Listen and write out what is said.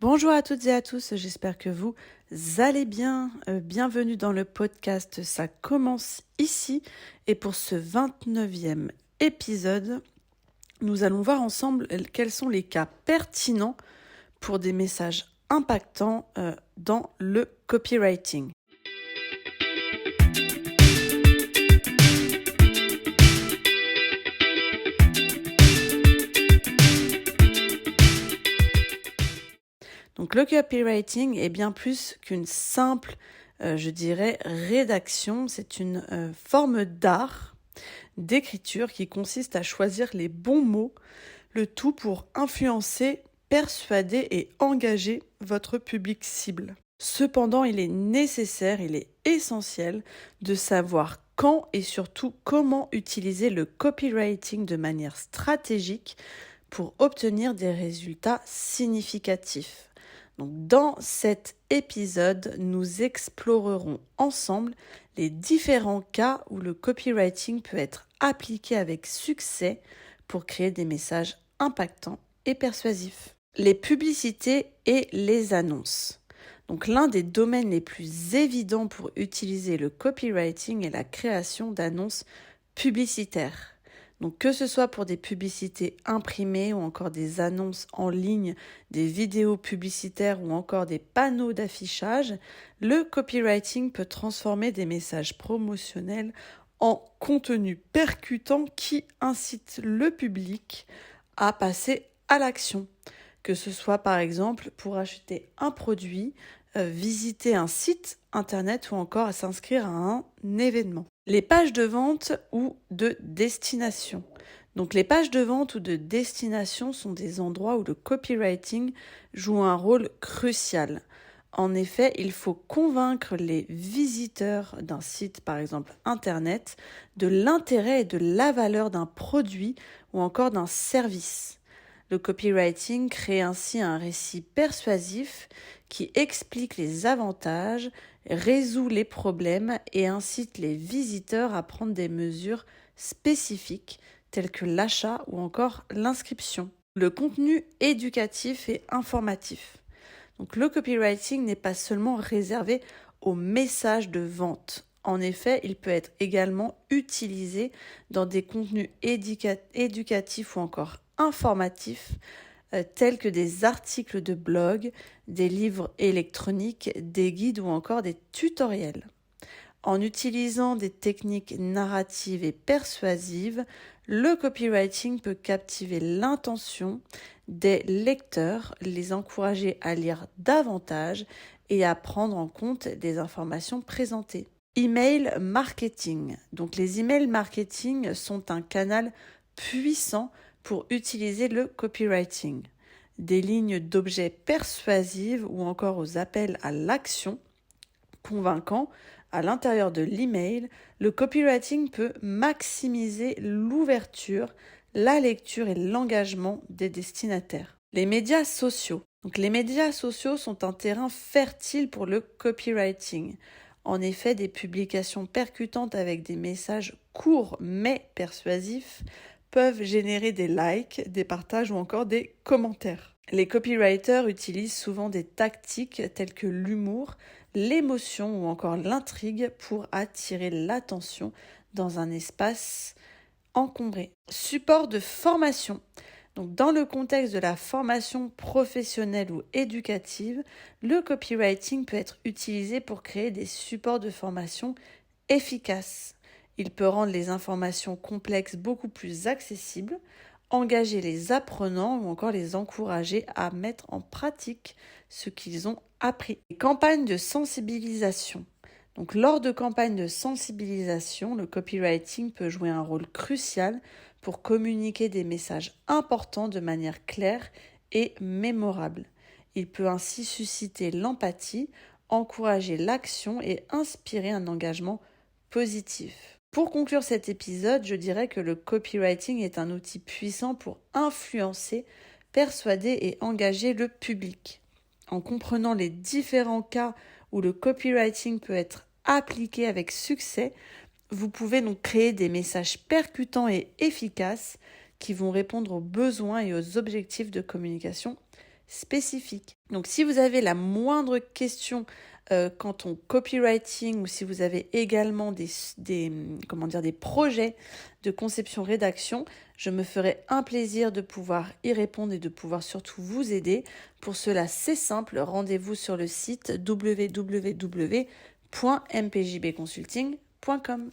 Bonjour à toutes et à tous, j'espère que vous allez bien. Bienvenue dans le podcast Ça commence ici. Et pour ce 29e épisode, nous allons voir ensemble quels sont les cas pertinents pour des messages impactants dans le copywriting. Donc le copywriting est bien plus qu'une simple, je dirais, rédaction. C'est une forme d'art, d'écriture qui consiste à choisir les bons mots, le tout pour influencer, persuader et engager votre public cible. Cependant, il est nécessaire, il est essentiel de savoir quand et surtout comment utiliser le copywriting de manière stratégique pour obtenir des résultats significatifs. Donc, dans cet épisode, nous explorerons ensemble les différents cas où le copywriting peut être appliqué avec succès pour créer des messages impactants et persuasifs. Les publicités et les annonces. Donc, l'un des domaines les plus évidents pour utiliser le copywriting est la création d'annonces publicitaires. Donc que ce soit pour des publicités imprimées ou encore des annonces en ligne, des vidéos publicitaires ou encore des panneaux d'affichage, le copywriting peut transformer des messages promotionnels en contenu percutant qui incite le public à passer à l'action. Que ce soit par exemple pour acheter un produit, visiter un site internet ou encore à s'inscrire à un événement. Les pages de vente ou de destination. Donc les pages de vente ou de destination sont des endroits où le copywriting joue un rôle crucial. En effet, il faut convaincre les visiteurs d'un site, par exemple internet, de l'intérêt et de la valeur d'un produit ou encore d'un service. Le copywriting crée ainsi un récit persuasif qui explique les avantages, résout les problèmes et incite les visiteurs à prendre des mesures spécifiques telles que l'achat ou encore l'inscription. Le contenu éducatif et informatif. Donc, le copywriting n'est pas seulement réservé aux messages de vente. En effet, il peut être également utilisé dans des contenus éducatifs ou encore informatifs tels que des articles de blog, des livres électroniques, des guides ou encore des tutoriels. En utilisant des techniques narratives et persuasives, le copywriting peut captiver l'intention des lecteurs, les encourager à lire davantage et à prendre en compte des informations présentées. Email marketing. Donc les emails marketing sont un canal puissant pour utiliser le copywriting. Des lignes d'objets persuasives ou encore aux appels à l'action convaincants à l'intérieur de l'email, le copywriting peut maximiser l'ouverture, la lecture et l'engagement des destinataires. Les médias sociaux. Donc, les médias sociaux sont un terrain fertile pour le copywriting. En effet, des publications percutantes avec des messages courts mais persuasifs peuvent générer des likes, des partages ou encore des commentaires. Les copywriters utilisent souvent des tactiques telles que l'humour, l'émotion ou encore l'intrigue pour attirer l'attention dans un espace encombré. Support de formation. Donc, dans le contexte de la formation professionnelle ou éducative, le copywriting peut être utilisé pour créer des supports de formation efficaces. Il peut rendre les informations complexes beaucoup plus accessibles, engager les apprenants ou encore les encourager à mettre en pratique ce qu'ils ont appris. Les campagnes de sensibilisation. Donc, lors de campagnes de sensibilisation, le copywriting peut jouer un rôle crucial pour communiquer des messages importants de manière claire et mémorable. Il peut ainsi susciter l'empathie, encourager l'action et inspirer un engagement positif. Pour conclure cet épisode, je dirais que le copywriting est un outil puissant pour influencer, persuader et engager le public. En comprenant les différents cas où le copywriting peut être appliqué avec succès, vous pouvez donc créer des messages percutants et efficaces qui vont répondre aux besoins et aux objectifs de communication spécifiques. Donc si vous avez la moindre question quant au copywriting ou si vous avez également des projets de conception-rédaction, je me ferai un plaisir de pouvoir y répondre et de pouvoir surtout vous aider. Pour cela, c'est simple, rendez-vous sur le site www.mpjbconsulting.com.